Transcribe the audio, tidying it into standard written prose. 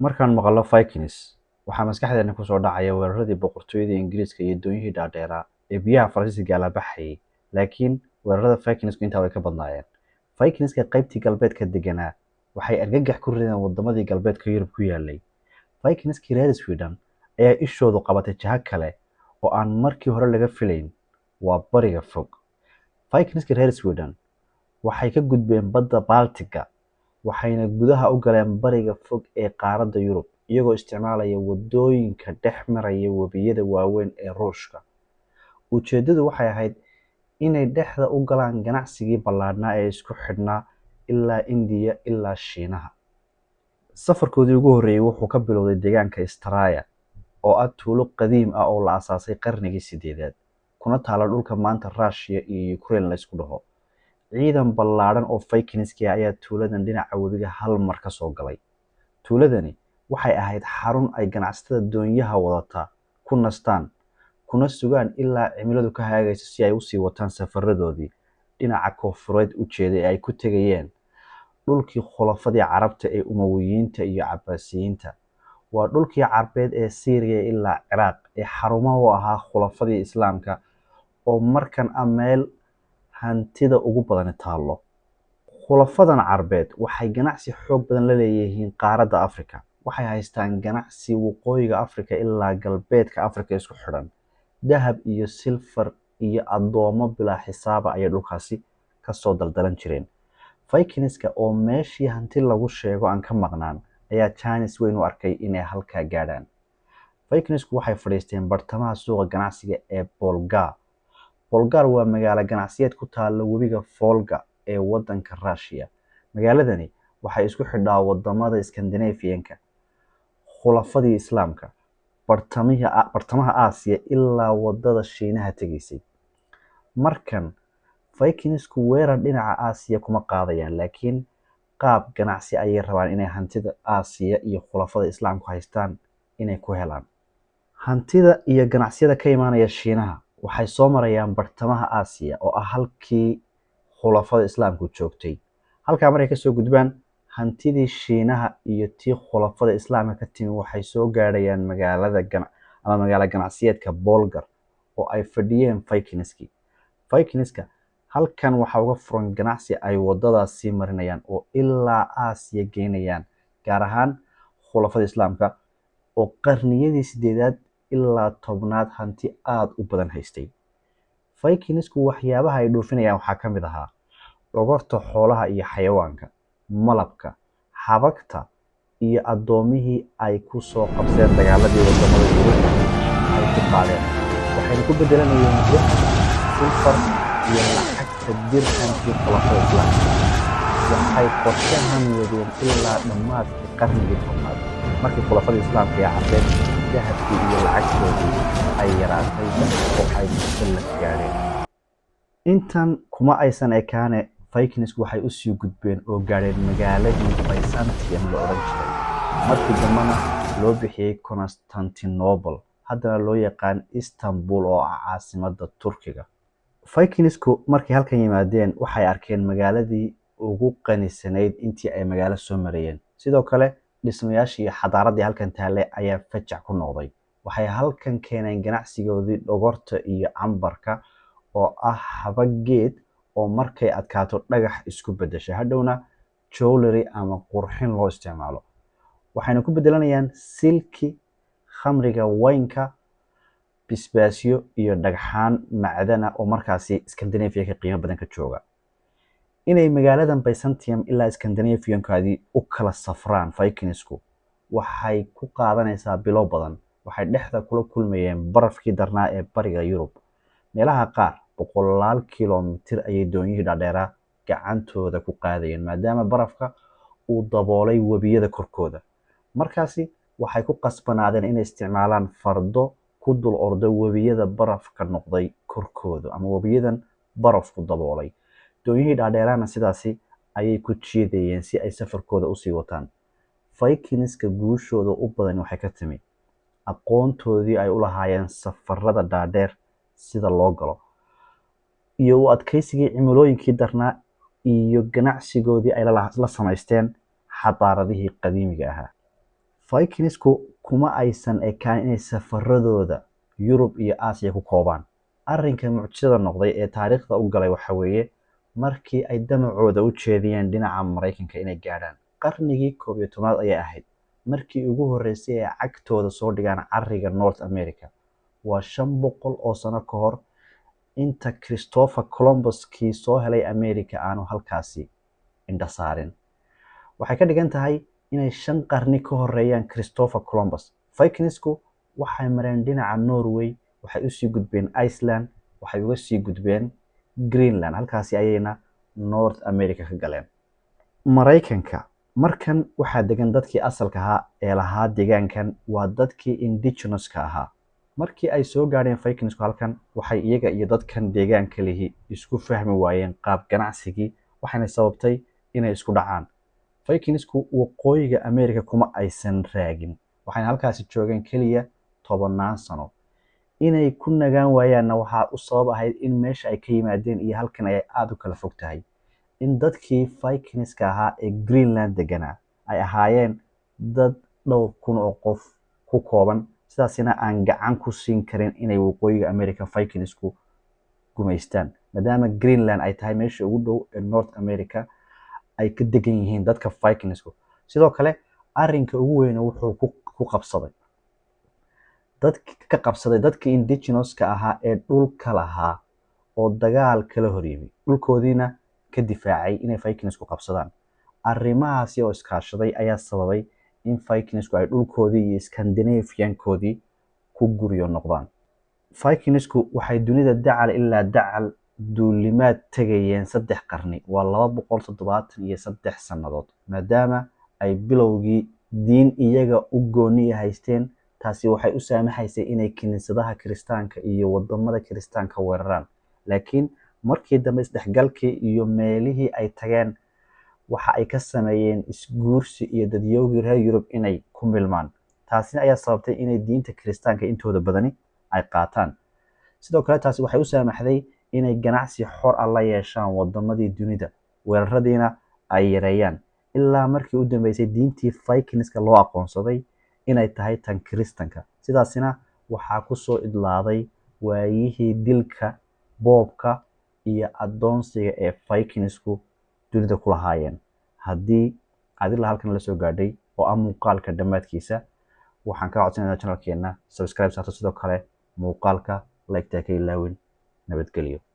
Markaan maqlo Vikings, waxaa maskaxdeena ku soo dhacaya weeraradii boqortooyada Ingiriiska iyo doonyihii dhaadheeraa ee biyaha Faransiiska la baxayay. Laakiin weerarada Vikingsku intaa way ka badnaayeen. Vikingska qaybtii galbeedka deganaa waxay argagax ku rideen wadamadii galbeedka Yurub ku yaalay. Vikingskii reer Sweden ayaa ishoodu qabatay jiha kale oo aan markii hore laga filayn, waa bariga fog. Vikingskii reer Sweden waxay ka gudbeen badda Baltic-ga waxayna gudaha u galeen bariga fog ee qaaradda Yurub iyagoo isticmaalaya wadooyinka dhex maraya webiyada waaweyn ee Ruushka. Ujeedadu waxay ahayd inay dhexda u galaan ganacsigii ballaadhnaa ee isku xidhnaa ilaa Indiya ilaa Shiinaha. Safarkoodii ugu horreeyay wuxuu ka bilowday deegaanka Straya oo ah tuulo qadiim ah oo la aasaasay qarnigii 8aad, kuna taala dhulka maanta Russia iyo Ukraine la isku dhaho. Ciidan ballaadhan oo Vikingski ayaa tuuladan dhinaca webiga hal mar ka soo galay. Tuuladani waxay ahayd xarun ay ganacsatada doonyaha wadata ku nastaan, kuna sugaan ilaa cimiladu ka hagaagayso si ay u sii wataan safaradoodii dhinaca koonfureed u jeeday ee ay ku tegayeen dhulkii khulafadii Carabta ee Umayyadeed iyo Cabbaasiyiinta. Waa dhulkii Carbeed ee Syria ilaa Ciraaq ee xarumaha u ahaa khulafadii Islaamka oo markan ah meel hantida ugu badan taalo. Khulafadan Carbeed waxay ganacsi xoog badan la leeyihiin qaaradda Afrika. Waxay haystaan ganacsi waqooyiga Afrika ilaa galbeedka Afrika isku xidhan. Dahab iyo silfar iyo addoomo bilaa xisaaba ayay dhulkaasi ka soo daldalan jireen. Vikingska oo meeshii hanti lagu sheego aan ka maqnaan ayaa Chinese weyn u arkay inay halkaa gaadhaan. Vikingsku waxay fadhiisteen bartamaha suuqa ganacsiga ee Bolgar. Bolgar waa magaalo ganacsiyeed ku taalla webiga Volga ee waddanka Russia. Magaaladani waxay isku xidhaa wadamada Scandinavian-ka, khulafadii Islaamka, bartamaha Aasiya ilaa wadada Shiinaha tegaysay. Markan Vikingsku weerar dhinaca Aasiya kuma qaadayaan, laakiin qaab ganacsi ayay rabaan inay hantida Aasiya iyo khulafada Islaamku haystaan inay ku helaan. Hantida iyo ganacsiyada ka imaanaya Shiinaha waxay soo marayaan bartamaha Aasiya oo ah halkii khulafada Islaamku joogtay. Halkaa markay ka soo gudbaan, hantidii Shiinaha iyo tii khulafada Islaamka ka timi waxay soo gaadhayaan magaalo ganacsiyeedka Bolgar oo ay fadhiyeen Vikingski. Vikingska halkan waxa uga furan ganacsi ay wadadaas sii marinayaan oo ilaa Aasiya geynayaan, gaar ahaan khulafada Islaamka oo qarniyadii 8aad ilaa 10aad hanti aad u badan haystay. Vikingsku waxyaabaha ay dhoofinayaan waxaa ka mid ahaa dhogorta xoolaha iyo xayawaanka, malabka, xabagta iyo addoomihii ay ku soo qabsadeen dagaaladii wadamada Yurub ay ku qaadeen. Waxayna ku bedelanayeen dahab, silfar iyo lacagta dirhamkii khulafada Islaamka. Waxay qorshahan wadeen ilaa dhammaadkii qarnigii 10aad markii khulafada Islaamka ee Carbeed dahabkii iyo lacagtoodii ay yaraatay oo ay musallas gaadheen. Intan kuma aysan ekaane, Vikingsku waxay u sii gudbeen oo gaadheen magaaladii Byzantium la odhan jiray, markii dambena loo bixiyay Constantinople, haddana loo yaqaan Istanbul oo ah caasimadda Turkiga. Vikingsku markay halkan yimaadeen waxay arkeen magaaladii ugu qanisanayd intii ay magaalo soo marayeen. Sidoo kale dhismayaashii iyo xadaaradii halkan taallay ayaa fajac ku noqday. Waxay halkan keeneen ganacsigoodii dhogorta iyo cambarka oo ah xabag geed oo markay adkaato dhagax isku beddesha, hadhowna jewelry ama qurxin loo isticmaalo. Waxayna ku bedelanayaan silki, khamriga waynka, bisbaasyo iyo dhagxaan macdana oo markaasi Scandinavia-ka qiimo badan ka jooga. Inay magaaladan Byzantium ilaa Scandinavian-kaadii u kala safraan Vikingsku waxay ku qaadanaysaa bilo badan. Waxay dhexda kula kulmayeen barafkii darnaa ee bariga Yurub. Meelaha qaar boqolaal kiiloomitir ayay doonyihii dhaadheeraa gacantooda ku qaadayeen maadaama barafka uu daboolay webiyada korkooda. Markaasi waxay ku qasbanaadeen inay isticmaalaan fardo ku dul orda webiyada barafka noqday korkooda ama webiyadan barafku daboolay. Doonyihii dhaadheeraana sidaasi ayay ku jiidayeen si ay safarkooda usii wataan. Vikingska guushooda u badan waxay ka timi aqoontoodii ay u lahaayeen safarada dhaadheer sida loo galo, iyo u adkaysigii cimilooyinkii darnaa iyo ganacsigoodii ay la samaysteen xadaaradihii qadiimiga ahaa. Vikingsku kuma aysan ekaan inay safaradooda Yurub iyo Aasiya ku koobaan. Arrinka mucjisada noqday ee taariikhda u galay waxa weeye markii ay damacooda u jeediyeen dhinaca Mareykanka inay gaadhaan. Qarnigii 11aad ayay ahayd markii ugu horreysay ee cagtooda soo dhigaan carriga North America. Waa 500 oo sano ka hor inta Christopher Columbus kii soo helay America aanu halkaasi indha saarin. Waxay ka dhigan tahay inay 5 qarni ka horeeyaan Christopher Columbus. Vikingsku waxay mareen dhinaca Norway, waxay u sii gudbeen Iceland, waxay uga sii gudbeen Greenland, halkaasi ayayna North America ka galeen. Mareykanka markan waxaa degan dadkii asalka ahaa ee lahaa deegaankan, waa dadkii indigenous-ka ahaa. Markii ay soo gaadheen Vikingsku halkan, waxay iyaga iyo dadkan deegaanka lihi isku fahmi waayeen qaab ganacsigii, waxayna sababtay inay isku dhacaan. Vikingsku waqooyiga America kuma aysan raagin, waxayna halkaasi joogeen keliya 10 sano. Inay ku nagaan waayaanna waxaa u sabab ahayd in meesha ay ka yimaadeen iyo halkan ay aad u kala fog tahay. In dadkii Vikingska ahaa ee Greenland deganaa ay ahaayeen dad dhowr kun oo qof ku kooban, sidaasina aan gacan ku siin karin inay waqooyiga America Vikingsku gumaystaan, maadaama Greenland ay tahay meesha ugu dhow ee North America ay ka degan yihiin dadka Vikingsku. Sidoo kale arrinka ugu weyn wuxuu ku qabsaday dadkii indigenous-ka ahaa ee dhulka lahaa oo dagaal kala horyimi, dhulkoodiina ka difaacay inay Vikingsku qabsadaan. Arrimahaasi oo iskaashaday ayaa sababay in Vikingsku ay dhulkoodii iyo Scandinavian-koodii ku guryo noqdaan. Vikingsku waxay dunida dacal ilaa dacal duulimaad tegayeen 3 qarni, waa 273 sannadood, maadaama ay bilowgii diin iyaga u gooni haysteen. Taasi waxay u saamaxaysay inay kiniisadaha Kiristaanka iyo wadamada Kiristaanka weeraraan. Laakiin markii dambe isdhexgalkii iyo meelihii ay tageen, waxa ay ka sameeyeen isguursi iyo dadyowgii reer Yurub inay ku milmaan. Taasina ayaa sababtay inay diinta Kiristaanka intooda badani ay qaataan. Sidoo kale taasi waxay u saamaxday inay ganacsi xor ah la yeeshaan wadamadii dunida, weeraradiina ay yareeyaan, ilaa markii u dambeysay diintii Vikingska loo aqoonsaday inay tahay tan Kiristanka. Sidaasina waxaa ku soo idlaaday waayihii dilka, boobka iyo adoonsiga ee Vikingsku dunida ku lahaayeen. Haddii aad ilaa halkan la soo gaadhay oo ah muuqaalka dhammaadkiisa, waxaan kaa codsanayaa channelkeena subscribe saarto, sidoo kale muuqaalka like-ta ka ilaawin. Nabadgelyo.